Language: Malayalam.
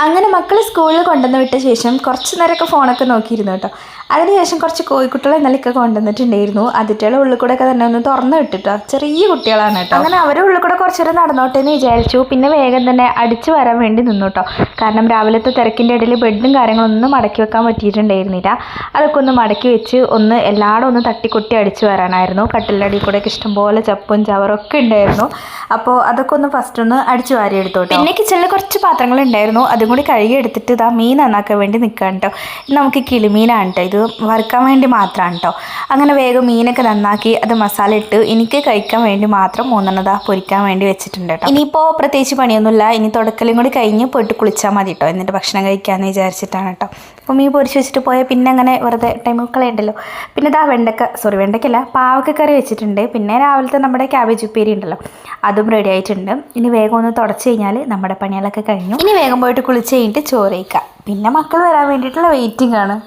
അങ്ങനെ മക്കൾ സ്കൂളിൽ കൊണ്ടുവന്ന് വിട്ട ശേഷം കുറച്ച് നേരമൊക്കെ ഫോണൊക്കെ നോക്കിയിരുന്നു കേട്ടോ. അതിനുശേഷം കുറച്ച് കോഴിക്കുട്ടികളെ ഇന്നലെയൊക്കെ കൊണ്ടുവന്നിട്ടുണ്ടായിരുന്നു. അതിറ്റുകളെ ഉള്ളിൽ കൂടെ ഒക്കെ തന്നെ ഒന്ന് തുറന്നു വിട്ടിട്ടോ. ചെറിയ കുട്ടികളാണ് കേട്ടോ. അങ്ങനെ അവരുടെ ഉള്ളിൽ കൂടെ കുറച്ച് നേരം നടന്നോട്ടെ എന്ന് വിചാരിച്ചു. പിന്നെ വേഗം തന്നെ അടിച്ചു വരാൻ വേണ്ടി നിന്നു കേട്ടോ. കാരണം രാവിലത്തെ തിരക്കിൻ്റെ ഇടയിൽ ബെഡും കാര്യങ്ങളൊന്നും മടക്കി വെക്കാൻ പറ്റിയിട്ടുണ്ടായിരുന്നില്ല. അതൊക്കെ ഒന്ന് മടക്കി വെച്ച് ഒന്ന് എല്ലായിടും ഒന്ന് തട്ടിക്കൊട്ടി അടിച്ചു വരാനായിരുന്നു. കട്ടിലിൻ്റെ അടിയിൽ കൂടെയൊക്കെ ഇഷ്ടംപോലെ ചപ്പും ചവറൊക്കെ ഉണ്ടായിരുന്നു. അപ്പോൾ അതൊക്കെ ഒന്ന് ഫസ്റ്റ് ഒന്ന് അടിച്ചു വാരി എടുത്തു കേട്ടോ. പിന്നെ കിച്ചണിൽ കുറച്ച് പാത്രങ്ങൾ ഉണ്ടായിരുന്നു. അതും കൂടി കഴുകി എടുത്തിട്ട് ഇതാ മീൻ നന്നാക്കാൻ വേണ്ടി നിൽക്കുകയാണ് കേട്ടോ. നമുക്ക് കിളിമീനാണ് കേട്ടോ. ഇത് വറുക്കാൻ വേണ്ടി മാത്രമാണ് കേട്ടോ. അങ്ങനെ വേഗം മീനൊക്കെ നന്നാക്കി അത് മസാല ഇട്ട് എനിക്ക് കഴിക്കാൻ വേണ്ടി മാത്രം 3 പൊരിക്കാൻ വേണ്ടി വെച്ചിട്ടുണ്ട് കേട്ടോ. ഇനിയിപ്പോൾ പ്രത്യേകിച്ച് പണിയൊന്നുമില്ല. ഇനി തുടക്കലും കൂടി കഴിഞ്ഞ് പോയിട്ട് കുളിച്ചാൽ മതി കേട്ടോ. എന്നിട്ട് ഭക്ഷണം കഴിക്കാമെന്ന് വിചാരിച്ചിട്ടാണ് കേട്ടോ. അപ്പോൾ മീൻ പൊരിച്ച് വെച്ചിട്ട് പോയാൽ പിന്നെ അങ്ങനെ വെറുതെ ടൈം കളയുണ്ടല്ലോ. പിന്നെ ഇതാ വെണ്ടയ്ക്കല്ല പാവക്ക കറി വെച്ചിട്ടുണ്ട്. പിന്നെ രാവിലത്തെ നമ്മുടെ ക്യാബേജ് ഉപ്പേരി ഉണ്ടല്ലോ, അതും റെഡി ആയിട്ടുണ്ട്. ഇനി വേഗം ഒന്ന് തുടച്ച് കഴിഞ്ഞാൽ നമ്മുടെ പണികളൊക്കെ കഴിഞ്ഞു. ഇനി വേഗം പോയിട്ട് കുളിച്ച് കഴിഞ്ഞിട്ട് ചോറ് കഴിക്കാം. പിന്നെ മക്കൾ വരാൻ വേണ്ടിയിട്ടുള്ള വെയിറ്റിംഗ് ആണ്.